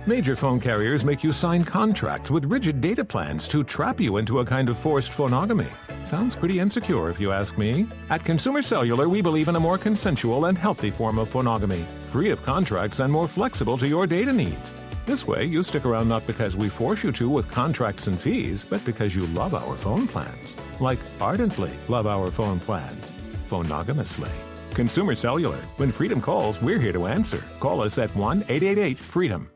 Major phone carriers make you sign contracts with rigid data plans to trap you into a kind of forced phonogamy. Sounds pretty insecure if you ask me. At Consumer Cellular, we believe in a more consensual and healthy form of phonogamy, free of contracts and more flexible to your data needs. This way, you stick around not because we force you to with contracts and fees, but because you love our phone plans. Like ardently love our phone plans. Phonogamously. Consumer Cellular. When freedom calls, we're here to answer. Call us at 1-888-FREEDOM.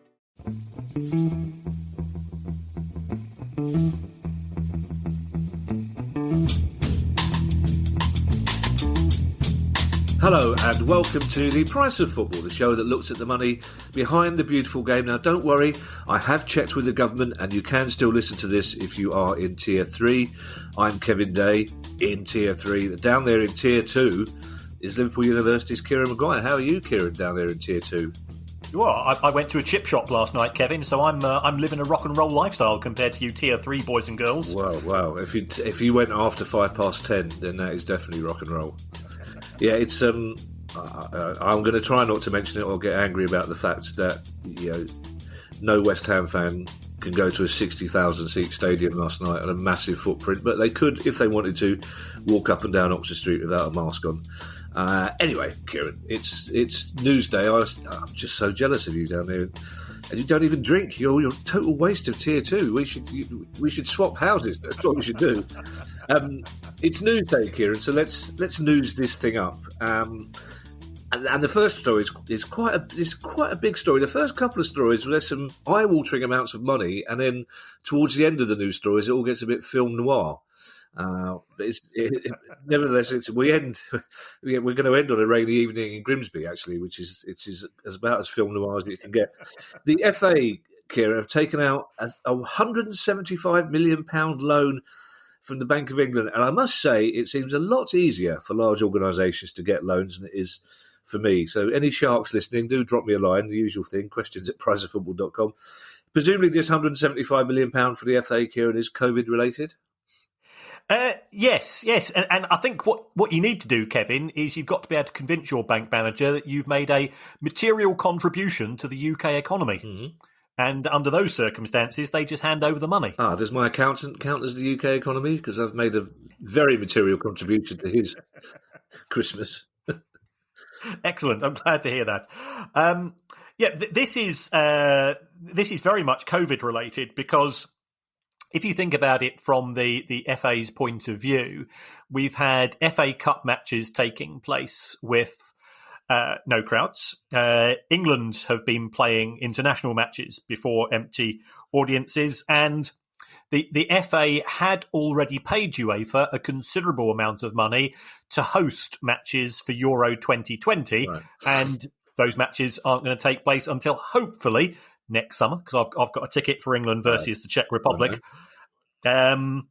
Hello and welcome to The Price of Football, the show that looks at the money behind the beautiful game. Now don't worry, I have checked with the government and you can still listen to this if you are in Tier 3. I'm Kevin Day in Tier 3. Down there in Tier 2 is Liverpool University's Kieran Maguire. How are you, Kieran, down there in Tier 2? Well, I went to a chip shop last night, Kevin, so I'm living a rock and roll lifestyle compared to you Tier 3 boys and girls. Wow. If you went after 10:05, then that is definitely rock and roll. Yeah, it's I'm going to try not to mention it or get angry about the fact that no West Ham fan can go to a 60,000 seat stadium last night on a massive footprint, but they could, if they wanted to, walk up and down Oxford Street without a mask on. Anyway, Kieran, it's Newsday. I'm just so jealous of you down there, and you don't even drink. You're a total waste of Tier 2. We should swap houses. That's what we should do. It's Newsday, Kieran. So let's news this thing up. And the first story is quite a big story. The first couple of stories, there's some eye-watering amounts of money, and then towards the end of the news stories, it all gets a bit film noir. But nevertheless, we're going to end on a rainy evening in Grimsby, actually, which is about as film noir as you can get. The FA, Kieran, have taken out a £175 million loan from the Bank of England, and I must say it seems a lot easier for large organisations to get loans than it is for me. So any sharks listening, do drop me a line, the usual thing, questions@priceoffootball.com. Presumably this £175 million for the FA, Kieran, is COVID-related? Yes. And I think what you need to do, Kevin, is you've got to be able to convince your bank manager that you've made a material contribution to the UK economy. Mm-hmm. And under those circumstances, they just hand over the money. Does my accountant count as the UK economy? Because I've made a very material contribution to his Christmas. Excellent. I'm glad to hear that. This is very much COVID related because if you think about it from the FA's point of view, we've had FA Cup matches taking place with no crowds. England have been playing international matches before empty audiences, and the FA had already paid UEFA a considerable amount of money to host matches for Euro 2020, right. And those matches aren't going to take place until hopefully next summer, because I've got a ticket for England versus the Czech Republic. And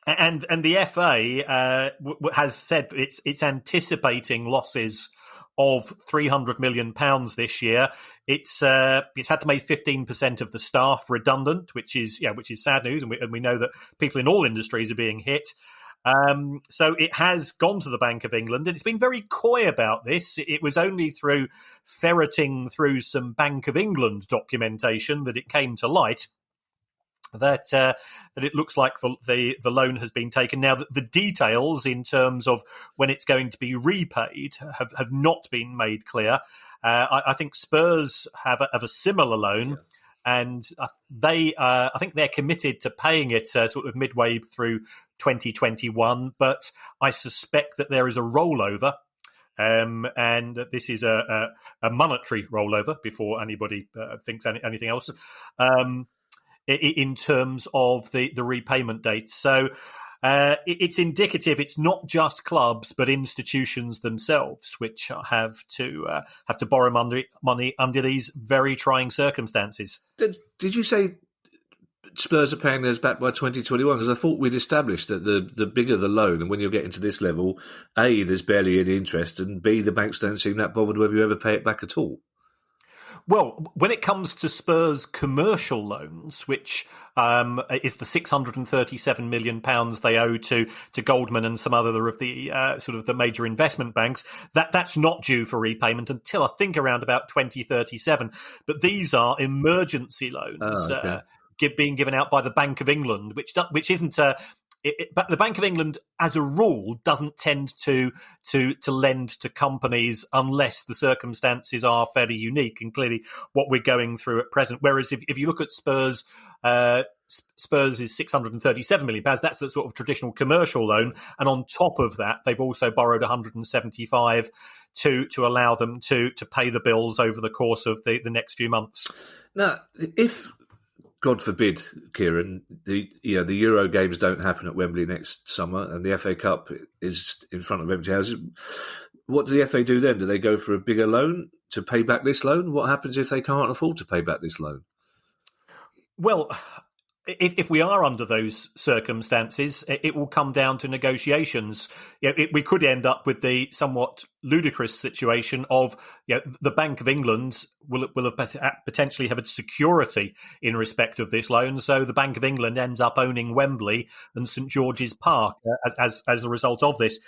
the FA has said it's anticipating losses of £300 million this year. It's had to make 15% of the staff redundant, which is sad news, and we know that people in all industries are being hit. So it has gone to the Bank of England, and it's been very coy about this. It was only through ferreting through some Bank of England documentation that it came to light that it looks like the loan has been taken. Now, the details in terms of when it's going to be repaid have not been made clear. I think Spurs have a similar loan, and I think they're committed to paying it sort of midway through 2021. But I suspect that there is a rollover. And this is a monetary rollover before anybody thinks anything else. In terms of the repayment dates. So it's indicative. It's not just clubs, but institutions themselves, which have to borrow money under these very trying circumstances. Did you say Spurs are paying theirs back by 2021? Because I thought we'd established that the bigger the loan, and when you're getting to this level, A, there's barely any interest, and B, the banks don't seem that bothered whether you ever pay it back at all. Well, when it comes to Spurs' commercial loans, which is the £637 million they owe to Goldman and some other of the sort of the major investment banks, that's not due for repayment until I think around about 2037. But these are emergency loans being given out by the Bank of England, which isn't but the Bank of England, as a rule, doesn't tend to lend to companies unless the circumstances are fairly unique, and clearly what we're going through at present. Whereas if you look at Spurs is £637 million. That's the sort of traditional commercial loan, and on top of that, they've also borrowed 175 to allow them to pay the bills over the course of the next few months. Now, if God forbid, Kieran, the Euro games don't happen at Wembley next summer, and the FA Cup is in front of empty houses, what do the FA do then? Do they go for a bigger loan to pay back this loan? What happens if they can't afford to pay back this loan? Well, if we are under those circumstances, it will come down to negotiations. We could end up with the somewhat ludicrous situation of the Bank of England will have potentially have its security in respect of this loan. So the Bank of England ends up owning Wembley and St George's Park as a result of this.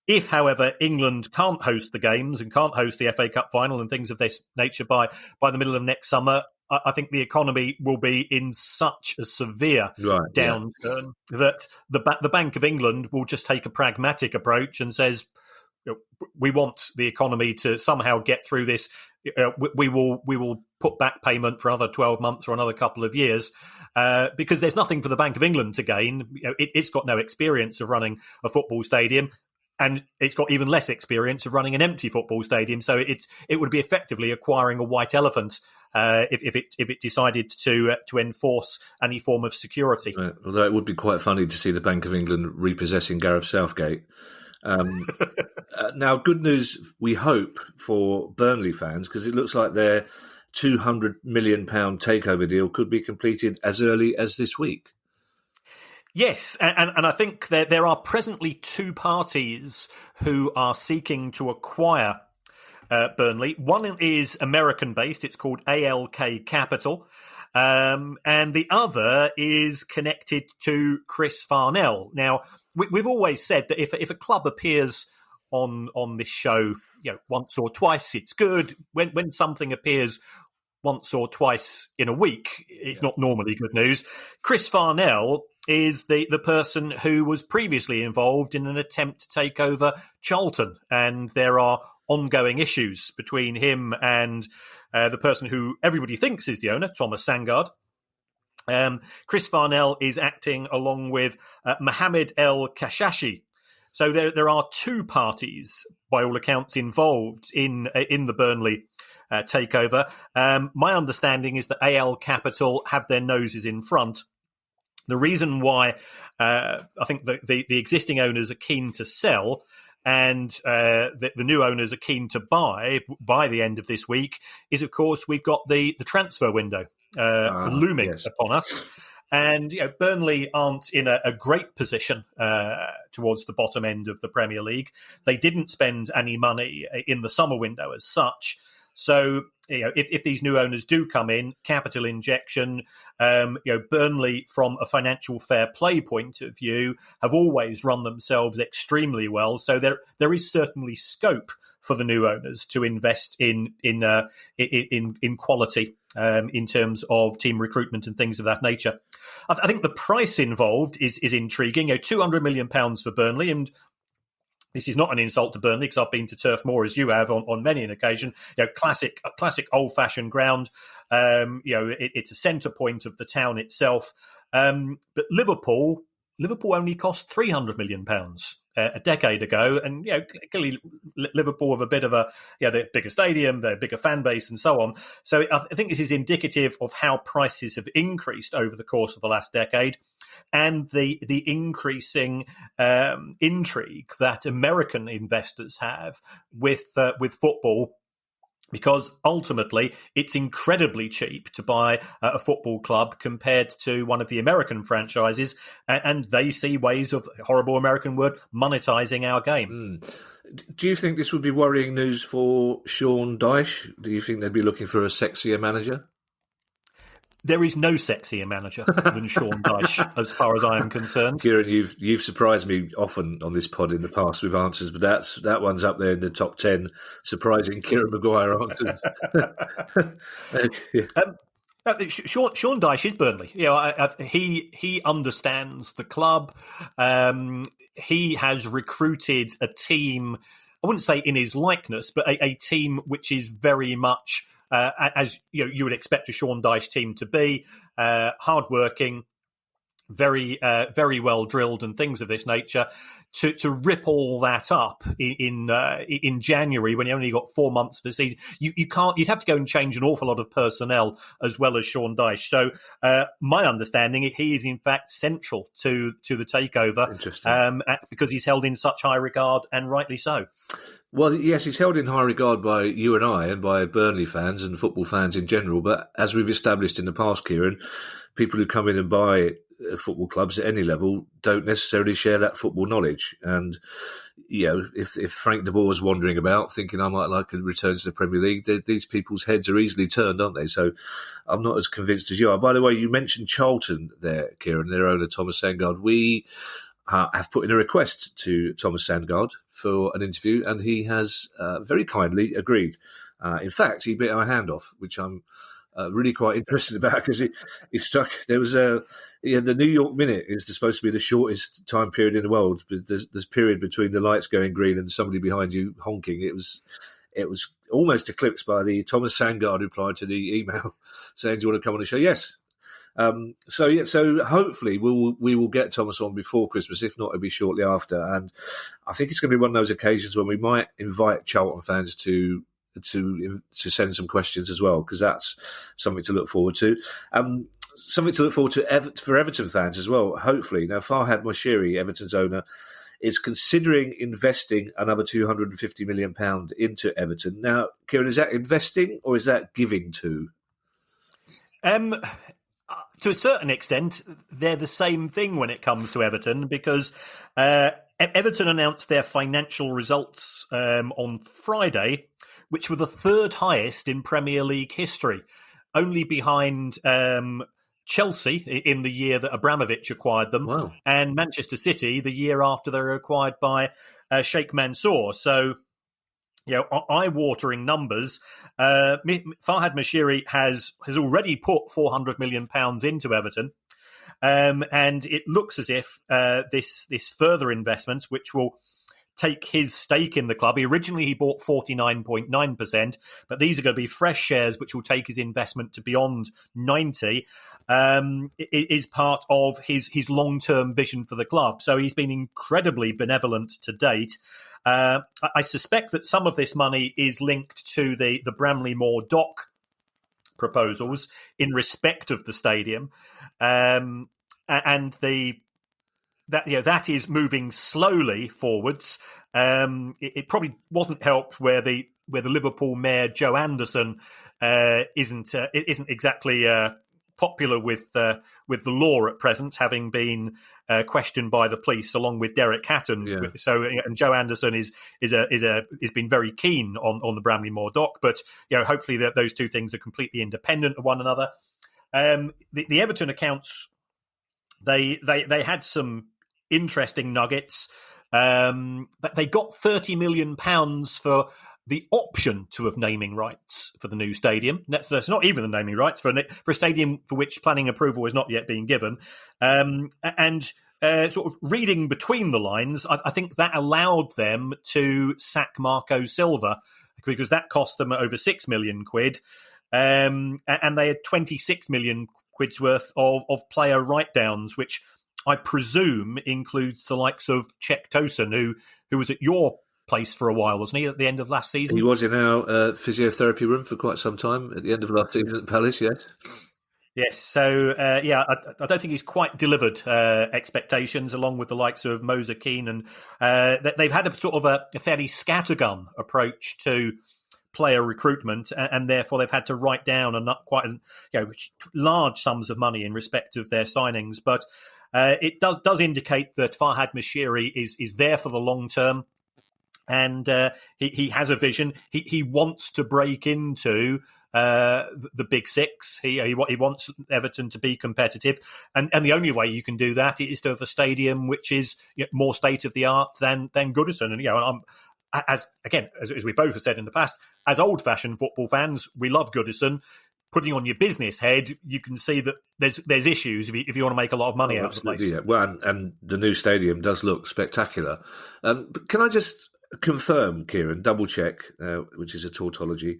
If, however, England can't host the games and can't host the FA Cup final and things of this nature by the middle of next summer, I think the economy will be in such a severe downturn that the Bank of England will just take a pragmatic approach and says, we want the economy to somehow get through this. We will put back payment for another 12 months or another couple of years because there's nothing for the Bank of England to gain. It's got no experience of running a football stadium. And it's got even less experience of running an empty football stadium, so it would be effectively acquiring a white elephant if it decided to enforce any form of security. Right. Although it would be quite funny to see the Bank of England repossessing Gareth Southgate. Now, good news, we hope, for Burnley fans, because it looks like their £200 million takeover deal could be completed as early as this week. Yes, and I think there are presently two parties who are seeking to acquire Burnley. One is American-based. It's called ALK Capital. And the other is connected to Chris Farnell. Now, we've always said that if a club appears on this show once or twice, it's good. When something appears once or twice in a week, it's not normally good news. Chris Farnell is the person who was previously involved in an attempt to take over Charlton, and there are ongoing issues between him and the person who everybody thinks is the owner, Thomas Sangard. Chris Farnell is acting along with Mohamed El Kashashi. So there are two parties, by all accounts, involved in the Burnley takeover. My understanding is that AL Capital have their noses in front. The reason why I think the existing owners are keen to sell and the new owners are keen to buy by the end of this week is, of course, we've got the transfer window looming upon us. And Burnley aren't in a great position towards the bottom end of the Premier League. They didn't spend any money in the summer window as such. So, if these new owners do come in, capital injection, Burnley, from a financial fair play point of view, have always run themselves extremely well. So there is certainly scope for the new owners to invest in quality in terms of team recruitment and things of that nature. I think the price involved is intriguing. £200 million for Burnley, and this is not an insult to Burnley because I've been to Turf Moor, as you have, on many an occasion. Classic old-fashioned ground. It's a centre point of the town itself. But Liverpool only cost £300 million a decade ago, and clearly Liverpool have a bit of the bigger stadium, their bigger fan base, and so on. So I think this is indicative of how prices have increased over the course of the last decade, and the increasing intrigue that American investors have with football. Because ultimately, it's incredibly cheap to buy a football club compared to one of the American franchises, and they see ways of, horrible American word, monetizing our game. Do you think this would be worrying news for Sean Dyche? Do you think they'd be looking for a sexier manager? There is no sexier manager than Sean Dyche, as far as I am concerned. Kieran, you've surprised me often on this pod in the past with answers, but that one's up there in the top 10 surprising Kieran Maguire answers. Yeah. Sean Dyche is Burnley. He understands the club. He has recruited a team. I wouldn't say in his likeness, but a team which is very much as you would expect a Sean Dyche team to be, hardworking, very well drilled, and things of this nature. To rip all that up in January when you only got 4 months of the season, you can't. You'd have to go and change an awful lot of personnel as well as Sean Dyche. So my understanding, he is in fact central to the takeover, because he's held in such high regard, and rightly so. Well, yes, he's held in high regard by you and I, and by Burnley fans and football fans in general. But as we've established in the past, Kieran, people who come in and buy football clubs at any level don't necessarily share that football knowledge. And, if Frank de Boer's wandering about thinking I might like a return to the Premier League, these people's heads are easily turned, aren't they? So I'm not as convinced as you are. By the way, you mentioned Charlton there, Kieran, their owner, Thomas Sandgaard. We have put in a request to Thomas Sandgaard for an interview, and he has very kindly agreed. In fact, he bit our hand off, which I'm really quite interested about, because he struck. There was the New York Minute is supposed to be the shortest time period in the world. But this period between the lights going green and somebody behind you honking, it was almost eclipsed by the Thomas Sandgaard reply to the email saying, "Do you want to come on the show?" Yes. So hopefully we will get Thomas on before Christmas. If not, it'll be shortly after. And I think it's going to be one of those occasions when we might invite Charlton fans to send some questions as well, because that's something to look forward to. Something to look forward to for Everton fans as well, hopefully. Now, Farhad Moshiri, Everton's owner, is considering investing another £250 million into Everton. Now, Kieran, is that investing or is that giving to? To a certain extent, they're the same thing when it comes to Everton, because Everton announced their financial results on Friday, which were the third highest in Premier League history, only behind Chelsea in the year that Abramovich acquired them, wow, and Manchester City the year after they were acquired by Sheikh Mansour. So, eye-watering numbers. Farhad Moshiri has already put £400 million into Everton, and it looks as if this further investment, which will take his stake in the club. Originally, he bought 49.9%, but these are going to be fresh shares, which will take his investment to beyond 90%. Is part of his long-term vision for the club. So he's been incredibly benevolent to date. I suspect that some of this money is linked to the Bramley Moor dock proposals in respect of the stadium, and that is moving slowly forwards. It probably wasn't helped where the Liverpool mayor Joe Anderson isn't exactly popular with the law at present, having been questioned by the police along with Derek Hatton. Yeah. So, and Joe Anderson is been very keen on the Bramley Moor dock, but hopefully that those two things are completely independent of one another. The Everton accounts, they had some interesting nuggets. They got £30 million for the option to have naming rights for the new stadium. That's not even the naming rights for a stadium for which planning approval has not yet been given. And sort of reading between the lines, I think that allowed them to sack Marco Silva, because that cost them over £6 million. And they had 26 million quid's worth of player write-downs, which I presume includes the likes of Cech Tosin, who was at your place for a while, wasn't he, at the end of last season? He was in our physiotherapy room for quite some time at the end of last season at Palace, yes. Yes, so, I don't think he's quite delivered expectations, along with the likes of Moser Keane. And they've had a sort of a fairly scattergun approach to player recruitment, and therefore they've had to write down quite large sums of money in respect of their signings. But it does indicate that Farhad Moshiri is there for the long term. And he has a vision. He wants to break into the Big Six. He wants Everton to be competitive, and the only way you can do that is to have a stadium which is more state of the art than Goodison. And as we both have said in the past, as old fashioned football fans, we love Goodison. Putting on your business head, you can see that there's issues if you want to make a lot of money out of the place. Yeah. Well, and the new stadium does look spectacular. But can I just confirm, Kieran, double check, which is a tautology.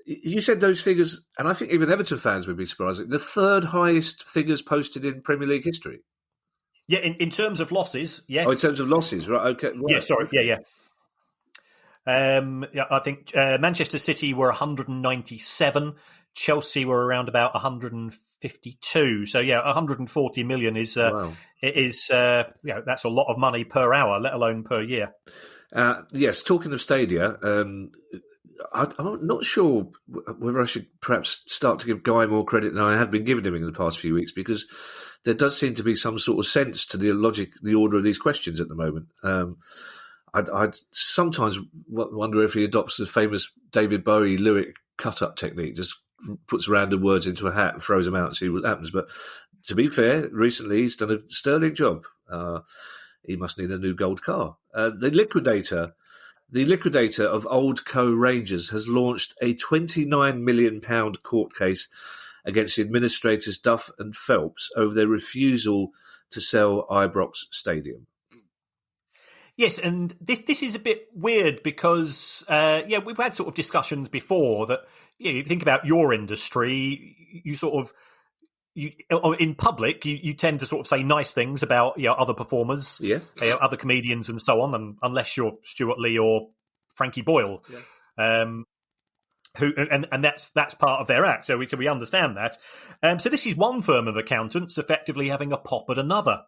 You said those figures, and I think even Everton fans would be surprised. The third highest figures posted in Premier League history. Yeah, in terms of losses, yes. Oh, in terms of losses, right? Okay. Right. Yeah, sorry. Yeah. I think Manchester City were 197. Chelsea were around about 152. So 140 million is wow. That's a lot of money per hour, let alone per year. Yes, talking of stadia, I'm not sure whether I should perhaps start to give Guy more credit than I have been giving him in the past few weeks, because there does seem to be some sort of sense to the logic, the order of these questions at the moment. I'd sometimes wonder if he adopts the famous David Bowie lyric cut-up technique, just puts random words into a hat and throws them out and see what happens. But to be fair, recently he's done a sterling job. He must need a new gold car. The liquidator of Old Co Rangers has launched a £29 million court case against the administrators Duff and Phelps over their refusal to sell Ibrox Stadium. Yes, and this is a bit weird because, we've had sort of discussions before that, you think about your industry, in public, you tend to sort of say nice things about other performers, other comedians and so on, and unless you're Stuart Lee or Frankie Boyle, who that's part of their act. So we understand that. So this is one firm of accountants effectively having a pop at another.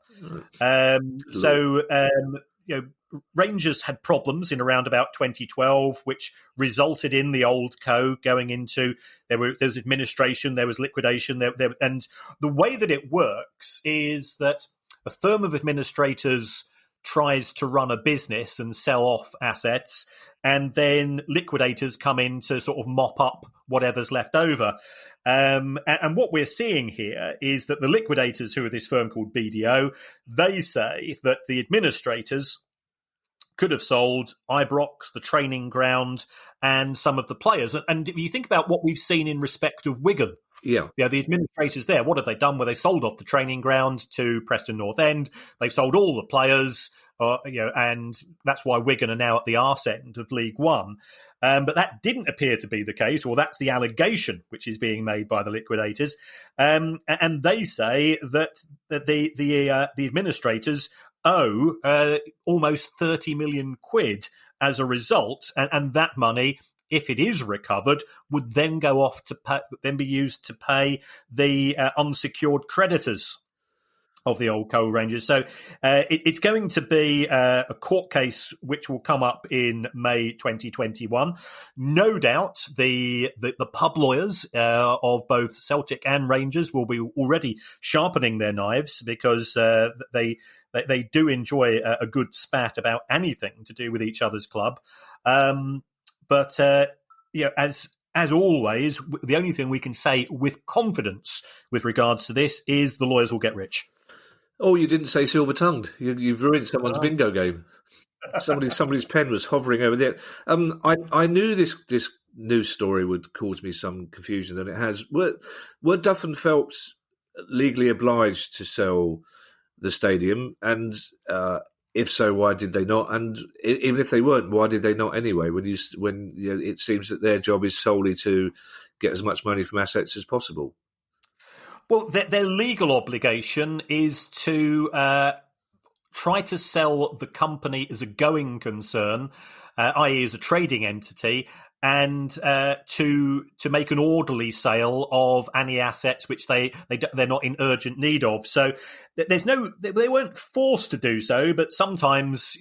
Rangers had problems in around about 2012, which resulted in the Old Co going into there was administration, there was liquidation, and the way that it works is that a firm of administrators tries to run a business and sell off assets, and then liquidators come in to sort of mop up whatever's left over. And what we're seeing here is that the liquidators, who are this firm called BDO, they say that the administrators could have sold Ibrox, the training ground, and some of the players. And if you think about what we've seen in respect of Wigan, the administrators there, what have they done? Well, they sold off the training ground to Preston North End. They've sold all the players, and that's why Wigan are now at the arse end of League One. But that didn't appear to be the case, or that's the allegation which is being made by the liquidators. And they say that the administrators owe almost 30 million quid as a result, and that money, if it is recovered, would then go off to then be used to pay the unsecured creditors of the Old Co Rangers. So it's going to be a court case which will come up in May 2021. No doubt the pub lawyers of both Celtic and Rangers will be already sharpening their knives, because they do enjoy a good spat about anything to do with each other's club. But as always, the only thing we can say with confidence with regards to this is the lawyers will get rich. Oh, you didn't say silver-tongued. You've ruined someone's bingo game. Somebody's pen was hovering over there. I knew this news story would cause me some confusion, and it has. Were Duff and Phelps legally obliged to sell the stadium? And if so, why did they not? And even if they weren't, why did they not anyway? When it seems that their job is solely to get as much money from assets as possible. Well, their legal obligation is to try to sell the company as a going concern, i.e. as a trading entity, and to make an orderly sale of any assets which they're not in urgent need of. So they weren't forced to do so, but sometimes,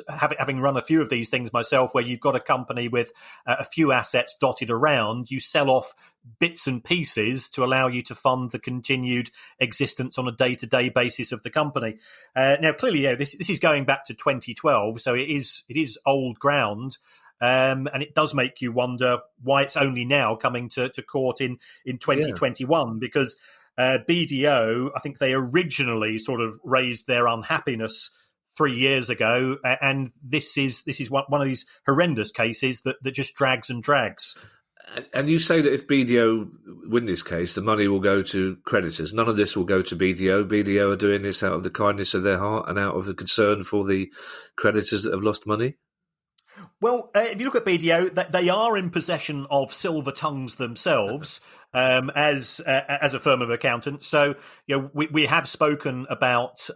having run a few of these things myself, where you've got a company with a few assets dotted around, you sell off bits and pieces to allow you to fund the continued existence on a day-to-day basis of the company. Now, clearly, this is going back to 2012, so it is old ground. And it does make you wonder why it's only now coming to court in 2021, because BDO, I think they originally sort of raised their unhappiness 3 years ago, and this is one of these horrendous cases that just drags and drags. And you say that if BDO win this case, the money will go to creditors. None of this will go to BDO. BDO are doing this out of the kindness of their heart and out of the concern for the creditors that have lost money? Well, if you look at BDO, they are in possession of silver tongues themselves as a firm of accountants. So, we have spoken about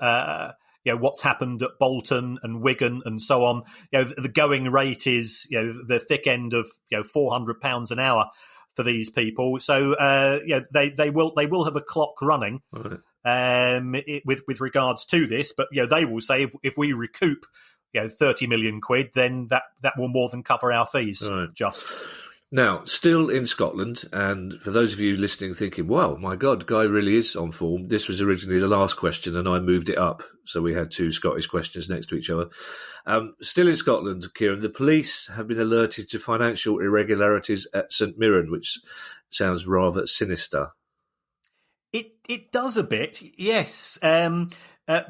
what's happened at Bolton and Wigan and so on. The going rate is the thick end of £400 an hour for these people. So they will have a clock running with regards to this. But they will say if we recoup 30 million quid, then that will more than cover our fees. Right. Just. Now, still in Scotland, and for those of you listening thinking, wow, my God, Guy really is on form, this was originally the last question and I moved it up. So we had two Scottish questions next to each other. Still in Scotland, Kieran, the police have been alerted to financial irregularities at St Mirren, which sounds rather sinister. It does a bit, yes. By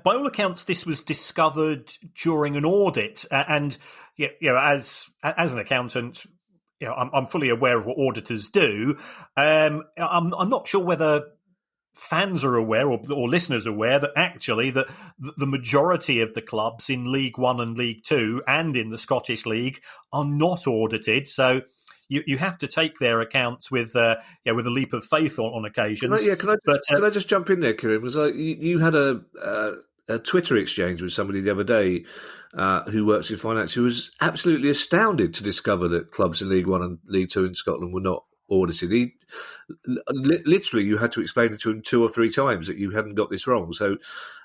all accounts, this was discovered during an audit. And, as an accountant, I'm fully aware of what auditors do. I'm not sure whether fans are aware or listeners are aware that actually the majority of the clubs in League One and League Two and in the Scottish League are not audited. So you have to take their accounts with a leap of faith on occasions. Can I just jump in there, Kieran? Was you had a Twitter exchange with somebody the other day who works in finance, who was absolutely astounded to discover that clubs in League One and League Two in Scotland were not audited. Literally, you had to explain it to him 2 or 3 times that you hadn't got this wrong. So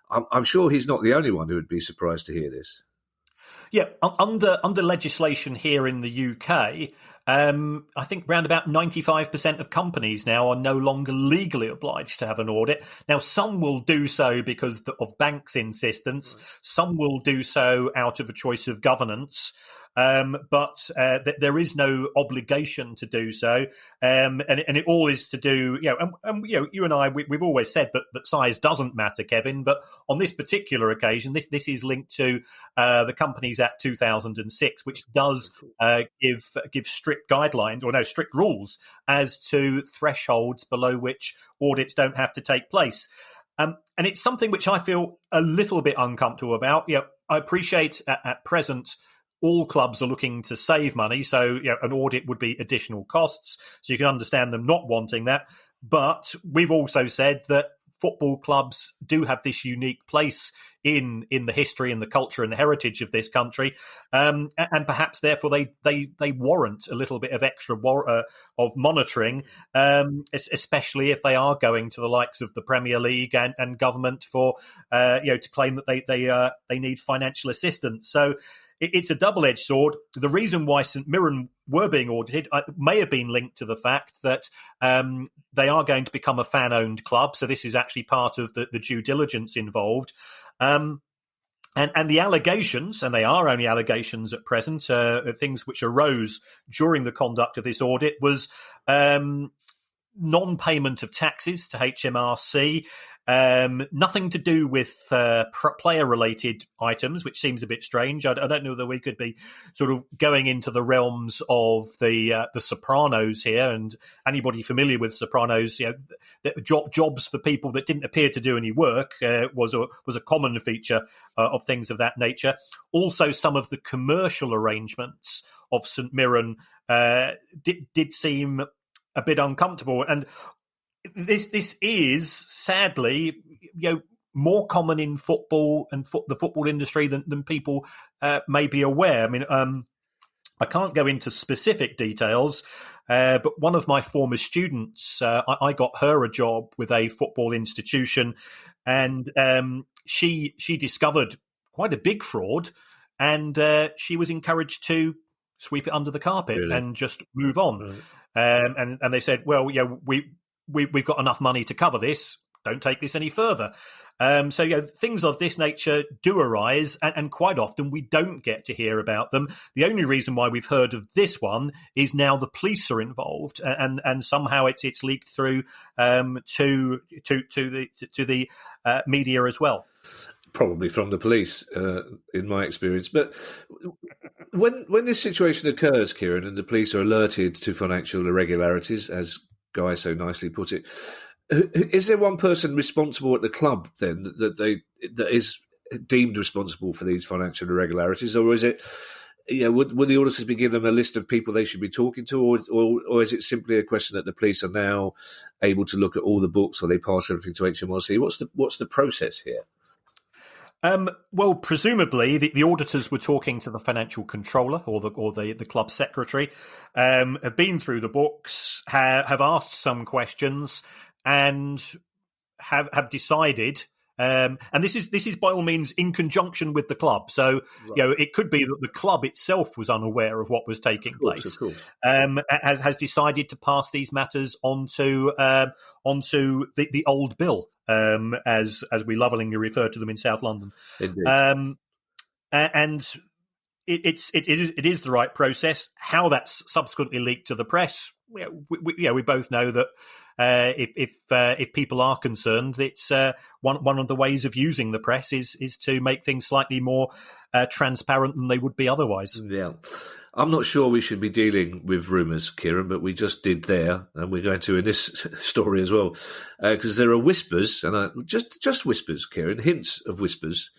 I'm sure he's not the only one who would be surprised to hear this. Yeah, under legislation here in the UK, I think around about 95% of companies now are no longer legally obliged to have an audit. Now, some will do so because of banks' insistence. Some will do so out of a choice of governance. But there is no obligation to do so, and it all is to do. You and I, we've always said that size doesn't matter, Kevin. But on this particular occasion, this is linked to the Companies Act 2006, which does give strict guidelines strict rules as to thresholds below which audits don't have to take place. And it's something which I feel a little bit uncomfortable about. I appreciate at present, all clubs are looking to save money, so an audit would be additional costs. So you can understand them not wanting that. But we've also said that football clubs do have this unique place in the history and the culture and the heritage of this country, and perhaps therefore they warrant a little bit of extra of monitoring, especially if they are going to the likes of the Premier League and government for to claim that they need financial assistance. So it's a double-edged sword. The reason why St Mirren were being audited may have been linked to the fact that they are going to become a fan-owned club. So this is actually part of the due diligence involved. And the allegations, and they are only allegations at present, things which arose during the conduct of this audit was non-payment of taxes to HMRC, nothing to do with player-related items, which seems a bit strange. I don't know whether we could be sort of going into the realms of the Sopranos here, and anybody familiar with Sopranos, jobs for people that didn't appear to do any work was a common feature of things of that nature. Also, some of the commercial arrangements of St Mirren did seem a bit uncomfortable, and this is sadly, more common in football and the football industry than people may be aware. I mean, I can't go into specific details, but one of my former students, I got her a job with a football institution, and she discovered quite a big fraud, and she was encouraged to sweep it under the carpet and just move on. Right. And they said, well, we've got enough money to cover this. Don't take this any further. So things of this nature do arise, and quite often we don't get to hear about them. The only reason why we've heard of this one is now the police are involved, and somehow it's leaked through to the media as well. Probably from the police, in my experience. But when this situation occurs, Kieran, and the police are alerted to financial irregularities, as Guy so nicely put it, is there one person responsible at the club then that is deemed responsible for these financial irregularities, or is it, would the auditors be giving them a list of people they should be talking to, or is it simply a question that the police are now able to look at all the books, or they pass everything to HMRC? What's the process here? Well, presumably the auditors were talking to the financial controller or the club secretary, have been through the books, have asked some questions, and have decided. And this is by all means in conjunction with the club. So right. It could be that the club itself was unaware of what was taking place. Has decided to pass these matters onto the old bill. As we lovingly refer to them in South London. And it is the right process. How that's subsequently leaked to the press, we both know that if people are concerned, it's one of the ways of using the press is to make things slightly more transparent than they would be otherwise. Yeah. I'm not sure we should be dealing with rumours, Kieran, but we just did there, and we're going to in this story as well, because there are whispers, and just whispers, Kieran, hints of whispers,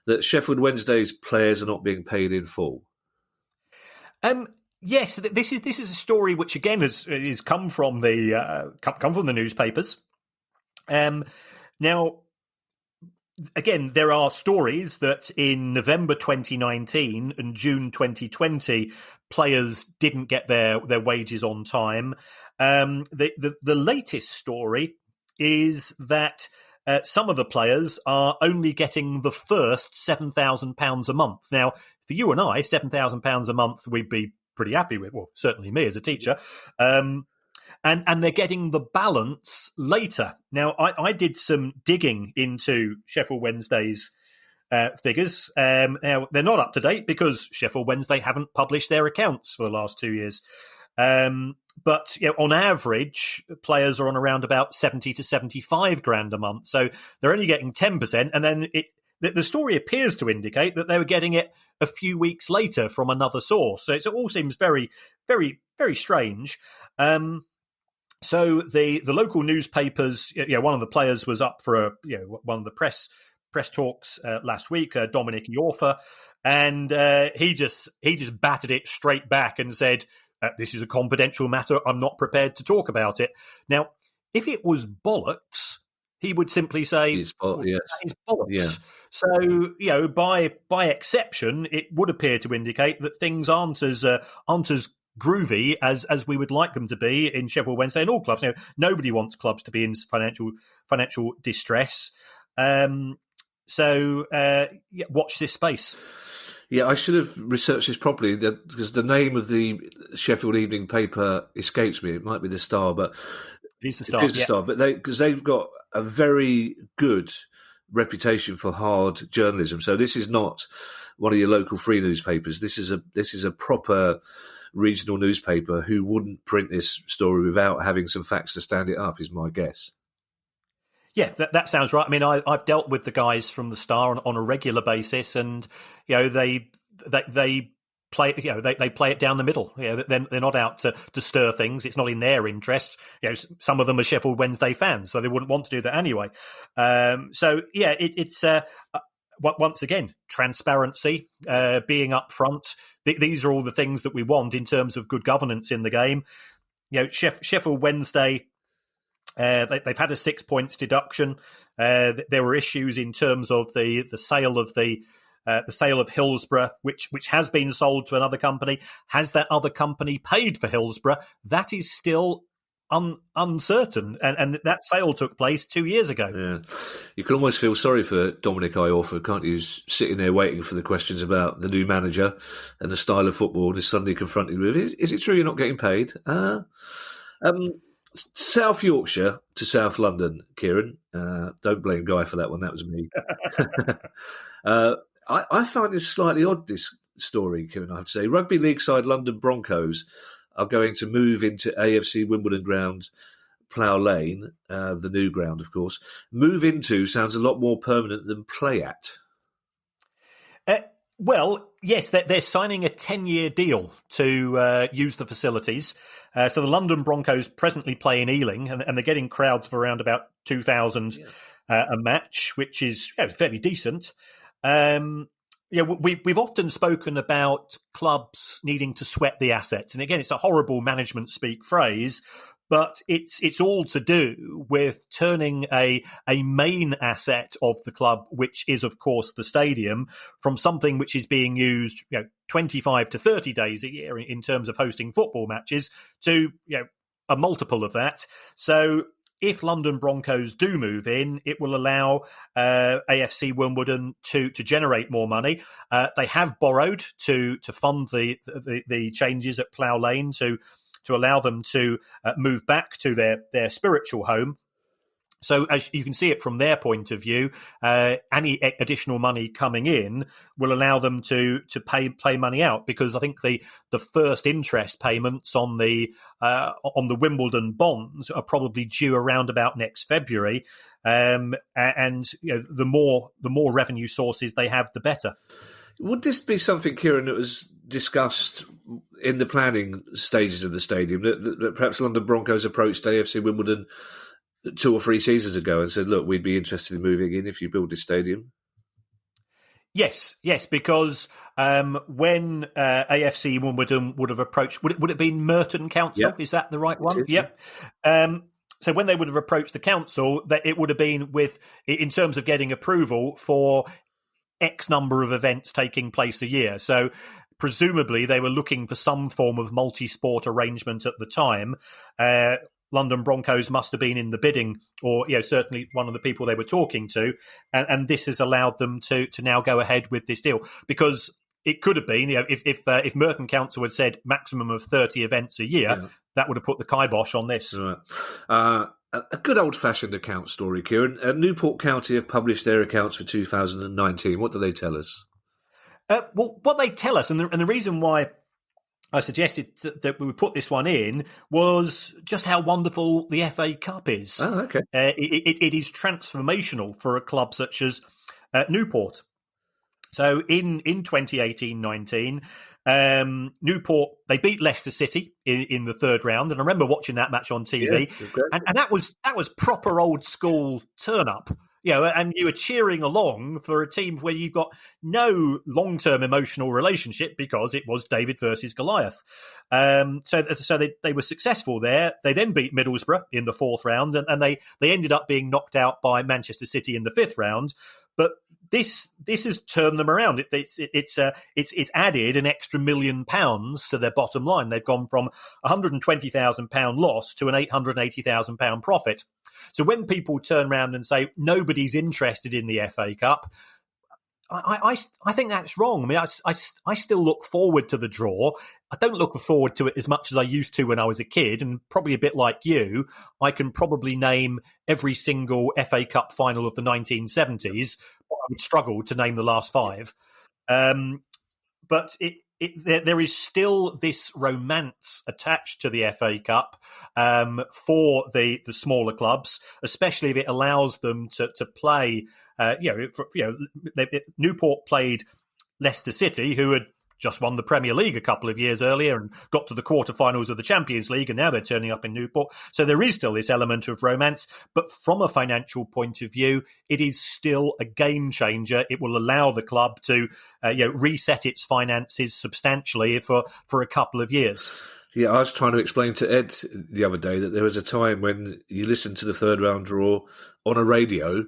that Sheffield Wednesday's players are not being paid in full. Yes, this is a story which again has come from the newspapers. Now, again, there are stories that in November 2019 and June 2020, players didn't get their wages on time. The latest story is that some of the players are only getting the first £7,000 a month. Now, for you and I, £7,000 a month we'd be pretty happy with. Well, certainly me as a teacher. And they're getting the balance later. Now, I did some digging into Sheffield Wednesday's figures. Now, they're not up to date because Sheffield Wednesday haven't published their accounts for the last 2 years. But on average, players are on around about 70 to 75 grand a month. So they're only getting 10%. And then the story appears to indicate that they were getting it a few weeks later from another source. So it all seems very, very, very strange. So the local newspapers, one of the players was up for one of the press talks last week, Dominic Iorfa, and he just batted it straight back and said, "This is a confidential matter. I'm not prepared to talk about it." Now, if it was bollocks, he would simply say, yes. "That is bollocks." Yeah. So by exception, it would appear to indicate that things aren't as groovy as we would like them to be in Sheffield Wednesday and all clubs. Nobody wants clubs to be in financial distress. So watch this space. Yeah, I should have researched this properly because the name of the Sheffield Evening paper escapes me. It might be the Star, but it is the Star. Star, but they've got a very good reputation for hard journalism. So this is not one of your local free newspapers. This is a proper regional newspaper who wouldn't print this story without having some facts to stand it up, is my guess. Yeah, that sounds right. I mean, I've dealt with the guys from the Star on a regular basis, and they play they play it down the middle. They're not out to stir things. It's not in their interests. Some of them are Sheffield Wednesday fans, so they wouldn't want to do that anyway. It's once again transparency, being upfront. These are all the things that we want in terms of good governance in the game. Sheffield Wednesday. They've had a 6 points deduction. There were issues in terms of the sale of the the sale of Hillsborough, which has been sold to another company. Has that other company paid for Hillsborough? That is still uncertain, and that sale took place 2 years ago. Yeah, you can almost feel sorry for Dominic Iorfa, can't you? Sitting there waiting for the questions about the new manager and the style of football, and is suddenly confronted with, is it true you're not getting paid? South Yorkshire to South London, Kieran. Don't blame Guy for that one. That was me. I find this slightly odd, this story, Kieran, I have to say. Rugby League side London Broncos are going to move into AFC Wimbledon ground, Plough Lane, the new ground, of course. Move into sounds a lot more permanent than play at. Well, yes, they're signing a 10-year deal to use the facilities. So the London Broncos presently play in Ealing, and they're getting crowds of around about 2,000 a match, which is fairly decent. We've often spoken about clubs needing to sweat the assets. And again, it's a horrible management speak phrase, but it's all to do with turning a main asset of the club, which is, of course, the stadium, from something which is being used 25 to 30 days a year in terms of hosting football matches to a multiple of that. So if London Broncos do move in, it will allow AFC Wimbledon to generate more money. They have borrowed to fund the changes at Plough Lane to allow them to move back to their spiritual home. So as you can see it from their point of view, any additional money coming in will allow them to pay money out, because I think the first interest payments on the Wimbledon bonds are probably due around about next February, and the more revenue sources they have, the better. Would this be something, Kieran, that was discussed in the planning stages of the stadium, that perhaps London Broncos approached AFC Wimbledon 2 or 3 seasons ago and said, look, we'd be interested in moving in if you build this stadium? Yes, because when AFC Wimbledon would have approached, would it have been Merton Council? Yep. Is that the right one? Yep. So when they would have approached the council, that it would have been in terms of getting approval for X number of events taking place a year. So presumably they were looking for some form of multi-sport arrangement at the time. London Broncos must have been in the bidding, or certainly one of the people they were talking to, and this has allowed them to now go ahead with this deal, because it could have been if Merton Council had said maximum of 30 events a year, that would have put the kibosh on this. Right. A good old-fashioned account story, Kieran. Newport County have published their accounts for 2019. What do they tell us? Well, what they tell us, and the reason why I suggested that we would put this one in, was just how wonderful the FA Cup is. Oh, okay. It is transformational for a club such as Newport. So in 2018-19, Newport, they beat Leicester City in the third round, and I remember watching that match on TV, and that was proper old school turn up. And you were cheering along for a team where you've got no long-term emotional relationship, because it was David versus Goliath. So they were successful there. They then beat Middlesbrough in the fourth round, and they ended up being knocked out by Manchester City in the fifth round. But this has turned them around. It's added an extra £1 million to their bottom line. They've gone from £120,000 loss to an £880,000 profit. So when people turn around and say nobody's interested in the FA Cup, I think that's wrong. I mean, I still look forward to the draw. I don't look forward to it as much as I used to when I was a kid, and probably a bit like you, I can probably name every single FA Cup final of the 1970s, but I would struggle to name the last 5. But there is still this romance attached to the FA Cup for the smaller clubs, especially if it allows them to play. Newport played Leicester City, who had just won the Premier League a couple of years earlier and got to the quarterfinals of the Champions League, and now they're turning up in Newport. So there is still this element of romance, but from a financial point of view, it is still a game changer. It will allow the club to reset its finances substantially for a couple of years. Yeah, I was trying to explain to Ed the other day that there was a time when you listened to the third round draw on a radio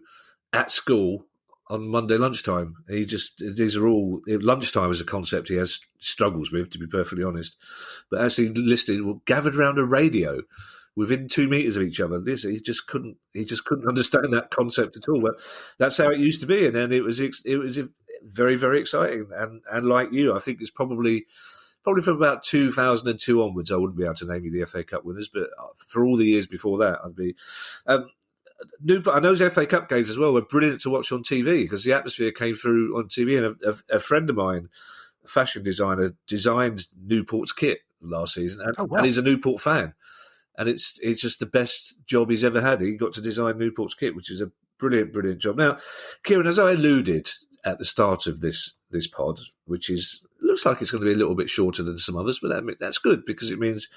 at school on Monday lunchtime. These are all lunchtime is a concept he has struggles with, to be perfectly honest. But actually gathered around a radio within 2 meters of each other. He just couldn't understand that concept at all. But that's how it used to be, and then it was very, very exciting. And like you, I think it's probably from about 2002 onwards, I wouldn't be able to name you the FA Cup winners, but for all the years before that, I'd be. And those FA Cup games as well were brilliant to watch on TV because the atmosphere came through on TV. And a friend of mine, a fashion designer, designed Newport's kit last season, and he's a Newport fan. And it's just the best job he's ever had. He got to design Newport's kit, which is a brilliant, brilliant job. Now, Kieran, as I alluded at the start of this pod, which looks like it's going to be a little bit shorter than some others, but that's good because it means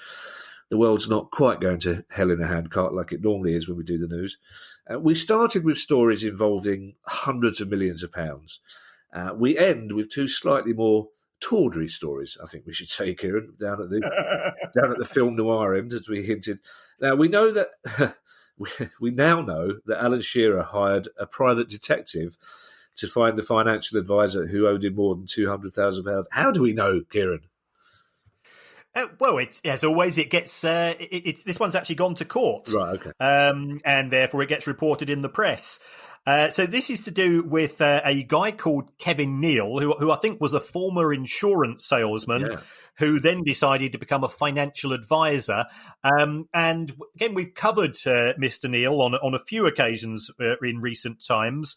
the world's not quite going to hell in a handcart like it normally is when we do the news. We started with stories involving hundreds of millions of pounds. We end with two slightly more tawdry stories, I think we should say, Kieran, down at the film noir end, as we hinted. Now we know that we now know that Alan Shearer hired a private detective to find the financial advisor who owed him more than £200,000. How do we know, Kieran? Well, it's as always. It gets this one's actually gone to court, right? Okay, and therefore it gets reported in the press. So this is to do with a guy called Kevin Neal, who I think was a former insurance salesman, who then decided to become a financial advisor. And again, we've covered Mr. Neal on a few occasions in recent times.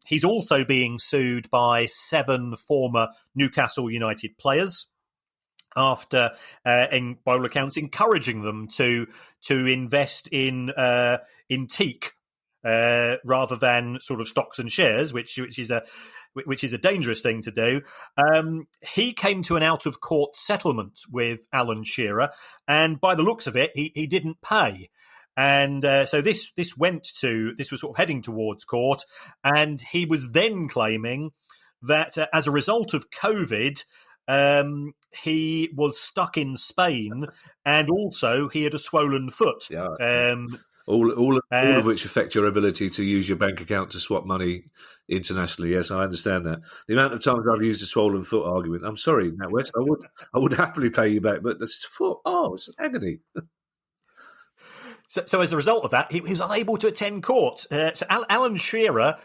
He's also being sued by 7 former Newcastle United players after, by all accounts, encouraging them to invest in teak. Rather than sort of stocks and shares, which is a dangerous thing to do. He came to an out of court settlement with Alan Shearer, and by the looks of it, he didn't pay. And so this was sort of heading towards court, and he was then claiming that as a result of COVID, he was stuck in Spain, and also he had a swollen foot. Yeah. All of which affect your ability to use your bank account to swap money internationally. Yes, I understand that. The amount of times I've used a swollen foot argument, I'm sorry, NatWest, I would happily pay you back, but this foot, it's agony. So as a result of that, he was unable to attend court. So Alan Shearer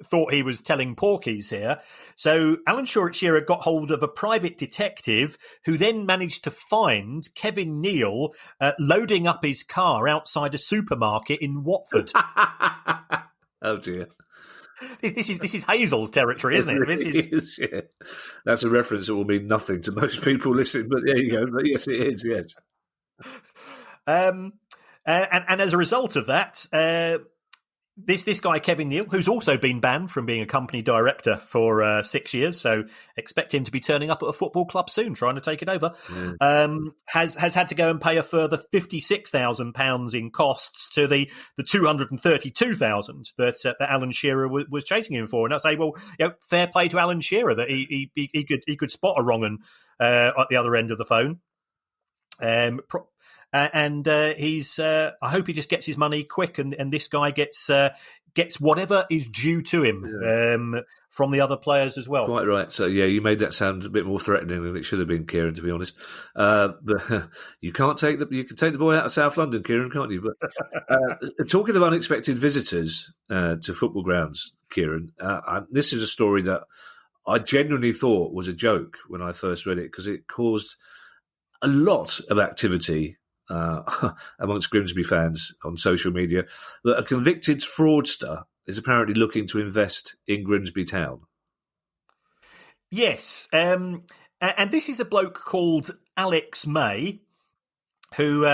thought he was telling porkies here. So Alan Shearer got hold of a private detective who then managed to find Kevin Neal loading up his car outside a supermarket in Watford. Oh dear. This is Hazel territory, isn't it? It is, yeah. That's a reference that will mean nothing to most people listening, but there you go. But yes, it is, yes. And as a result of that, this guy, Kevin Neal, who's also been banned from being a company director for 6 years, so expect him to be turning up at a football club soon, trying to take it over, has had to go and pay a further £56,000 in costs to the $232,000 that Alan Shearer was chasing him for. And I say, well, fair play to Alan Shearer that he could spot a wrong un at the other end of the phone. He's. I hope he just gets his money quick, and this guy gets whatever is due to him from the other players as well. Quite right. So you made that sound a bit more threatening than it should have been, Kieran. To be honest, but you can take the boy out of South London, Kieran, can't you? But talking of unexpected visitors to football grounds, Kieran, this is a story that I genuinely thought was a joke when I first read it because it caused a lot of activity amongst Grimsby fans on social media, that a convicted fraudster is apparently looking to invest in Grimsby Town. Yes, and this is a bloke called Alex May, who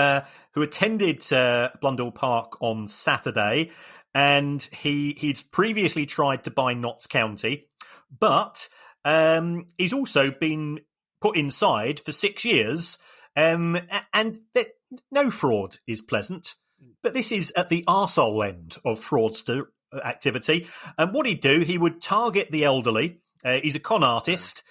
attended Blundell Park on Saturday, and he'd previously tried to buy Notts County, but he's also been put inside for 6 years. And no fraud is pleasant, but this is at the arsehole end of fraudster activity. And what he'd do, he would target the elderly. He's a con artist,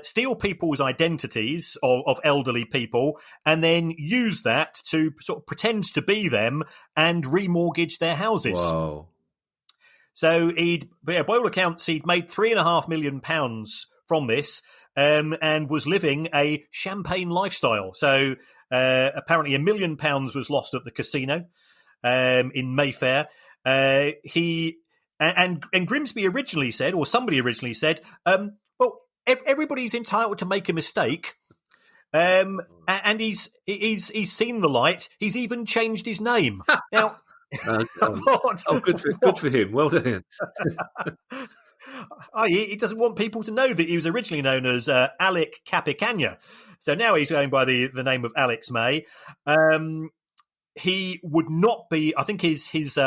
steal people's identities of elderly people, and then use that to sort of pretend to be them and remortgage their houses. Wow. So by all accounts, he'd made £3.5 million from this, and was living a champagne lifestyle. So apparently £1 million was lost at the casino in Mayfair. He and Grimsby originally said, or somebody originally said, well, everybody's entitled to make a mistake. And he's seen the light. He's even changed his name. Now, good for him. Well done. He doesn't want people to know that he was originally known as Alec Capicagna. So now he's going by the name of Alex May. He would not be. I think his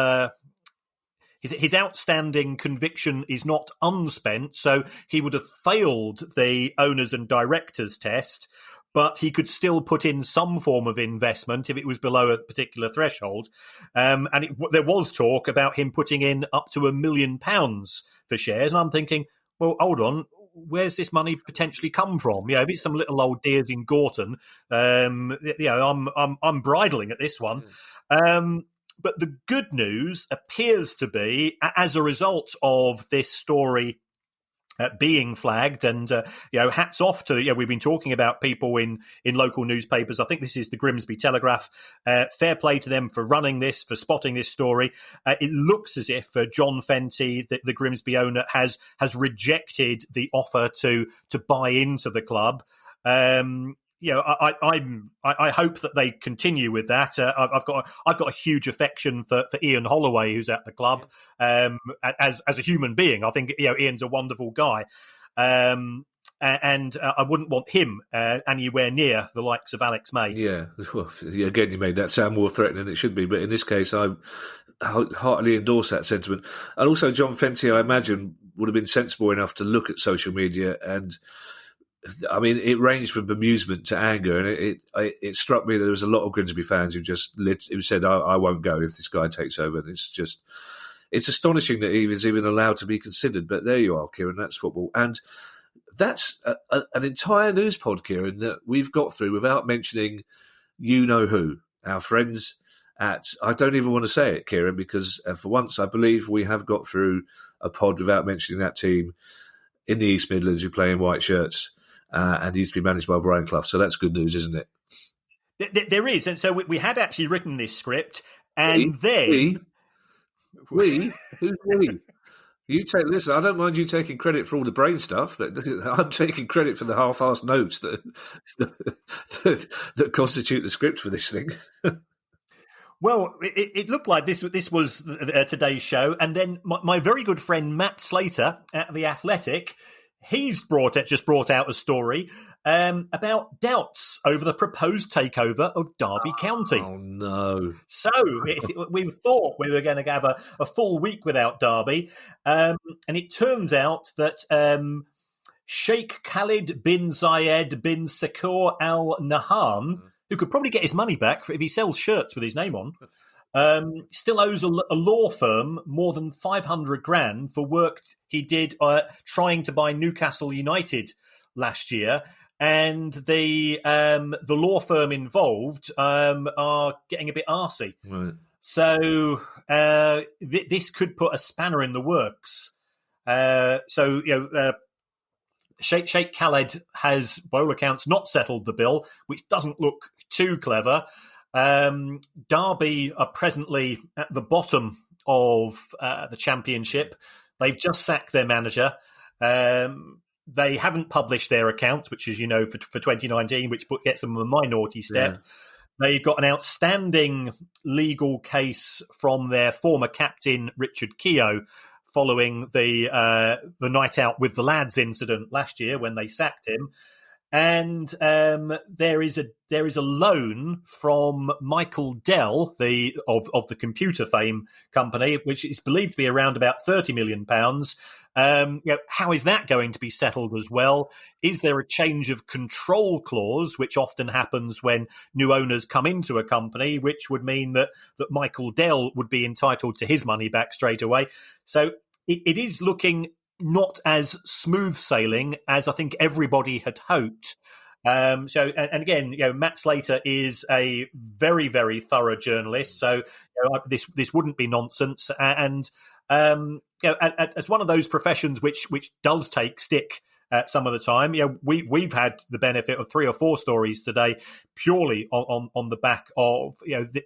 outstanding conviction is not unspent, so he would have failed the owners and directors test, but he could still put in some form of investment if it was below a particular threshold. There was talk about him putting in up to £1 million for shares, and I'm thinking, well, hold on, where's this money potentially come from? If it's some little old dears in Gorton, I'm bridling at this one. But the good news appears to be, as a result of this story being flagged, and hats off to we've been talking about people in local newspapers. I think this is the Grimsby Telegraph. Fair play to them for running this, for spotting this story. It looks as if John Fenty, the Grimsby owner, has rejected the offer to buy into the club. I hope that they continue with that. I've got a huge affection for Ian Holloway, who's at the club. As a human being, I think Ian's a wonderful guy, and I wouldn't want him anywhere near the likes of Alex May. Yeah, well, again, you made that sound more threatening than it should be, but in this case, I heartily endorse that sentiment. And also, John Fenty, I imagine, would have been sensible enough to look at social media and. I mean, it ranged from bemusement to anger, and it struck me that there was a lot of Grimsby fans who said, "I won't go if this guy takes over." And it's astonishing that he was even allowed to be considered. But there you are, Kieran. That's football, and that's an entire news pod, Kieran, that we've got through without mentioning you know who, our friends at. I don't even want to say it, Kieran, because for once I believe we have got through a pod without mentioning that team in the East Midlands who play in white shirts. And he used to be managed by Brian Clough. So that's good news, isn't it? There is. And so we had actually written this script. And then... We? Who's we? Listen, I don't mind you taking credit for all the brain stuff, but I'm taking credit for the half-assed notes that constitute the script for this thing. Well, it looked like this was today's show. And then my very good friend Matt Slater at The Athletic... He's just brought out a story about doubts over the proposed takeover of Derby County. Oh, no. So we thought we were going to have a full week without Derby. And it turns out that Sheikh Khalid bin Zayed bin Sakur Al Nahyan, who could probably get his money back if he sells shirts with his name on, still owes a law firm more than $500,000 for work he did trying to buy Newcastle United last year, and the law firm involved are getting a bit arsey. Right. So this could put a spanner in the works. Sheikh Khaled has, by all accounts, not settled the bill, which doesn't look too clever. Derby are presently at the bottom of the Championship. They've just sacked their manager. They haven't published their accounts, which, as you know, for 2019, which gets them a minority step. Yeah. They've got an outstanding legal case from their former captain, Richard Keogh, following the night out with the lads incident last year when they sacked him. And there is a loan from Michael Dell, of the computer fame company, which is believed to be around about £30 million. How is that going to be settled as well? Is there a change of control clause, which often happens when new owners come into a company, which would mean that Michael Dell would be entitled to his money back straight away? So it is looking not as smooth sailing as I think everybody had hoped. And again, Matt Slater is a very, very thorough journalist. So this wouldn't be nonsense. And as one of those professions which does take stick some of the time, we've had the benefit of 3 or 4 stories today purely on the back of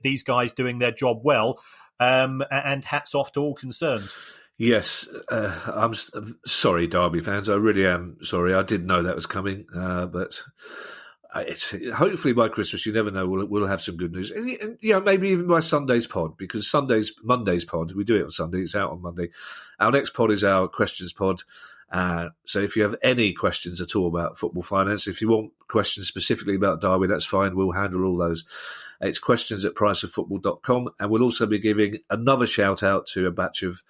these guys doing their job well. And hats off to all concerned. Yes, I'm sorry, Derby fans. I really am sorry. I did know that was coming, but it's hopefully by Christmas. You never know. We'll have some good news, and maybe even by Sunday's pod, because Monday's pod. We do it on Sunday. It's out on Monday. Our next pod is our questions pod. So if you have any questions at all about football finance, if you want questions specifically about Derby, that's fine. We'll handle all those. It's questions@priceoffootball.com, and we'll also be giving another shout out to a batch of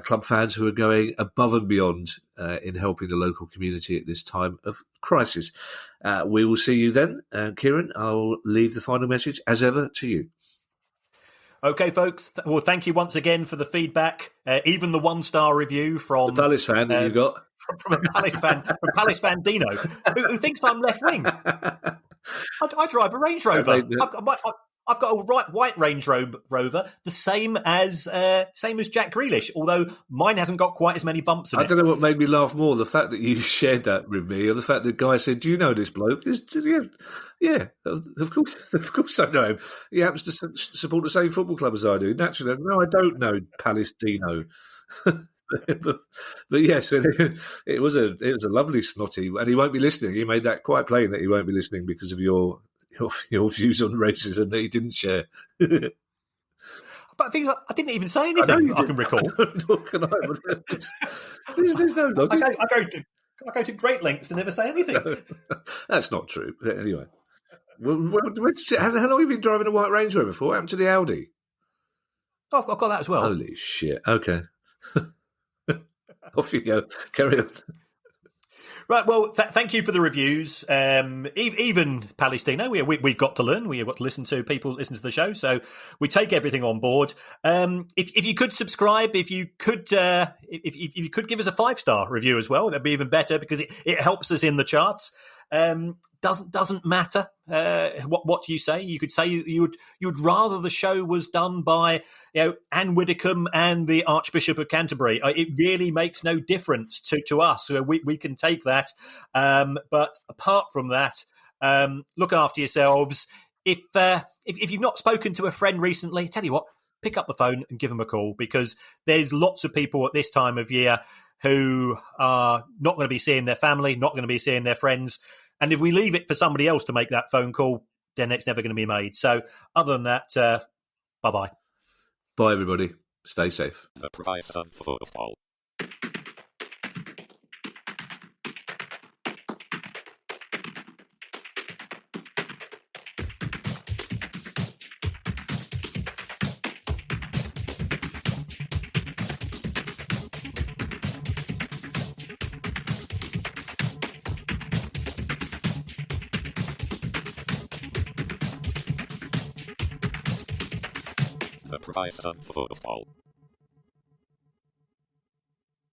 club fans who are going above and beyond in helping the local community at this time of crisis. We will see you then. Kieran, I'll leave the final message, as ever, to you. Okay, folks. Well, thank you once again for the feedback. Even the 1-star review from the Palace fan that you got. From a Palace fan, from Palace fan Dino, who thinks I'm left wing. I drive a Range Rover. I've got a white Range Rover, the same as Jack Grealish, although mine hasn't got quite as many bumps in it. I don't know what made me laugh more, the fact that you shared that with me, or the fact that the guy said, "Do you know this bloke?" Yeah, of course I know him. He happens to support the same football club as I do. Naturally, no, I don't know Palestino. but yes, it was a lovely snotty, and he won't be listening. He made that quite plain that he won't be listening because of your views on racism that he didn't share. But things I didn't even say anything. I can recall. There's no logic. I go to great lengths to never say anything. No, that's not true. Anyway, how long have you been driving a white Range Rover for? What happened to the Audi? Oh, I've got that as well. Holy shit! Okay, off you go. Carry on. Right, well, thank you for the reviews. Even Palestino, we've got to learn. We've got to listen to people listen to the show, so we take everything on board. If you could subscribe, if you could give us a 5-star review as well, that'd be even better because it helps us in the charts. Doesn't matter what you say. You could say you would rather the show was done by Anne Widdecombe and the Archbishop of Canterbury. It really makes no difference to us. We can take that. But apart from that, look after yourselves. If you've not spoken to a friend recently, tell you what, pick up the phone and give them a call, because there's lots of people at this time of year who are not going to be seeing their family, not going to be seeing their friends. And if we leave it for somebody else to make that phone call, then it's never going to be made. So other than that, bye-bye. Bye, everybody. Stay safe. The price of football. The price of football.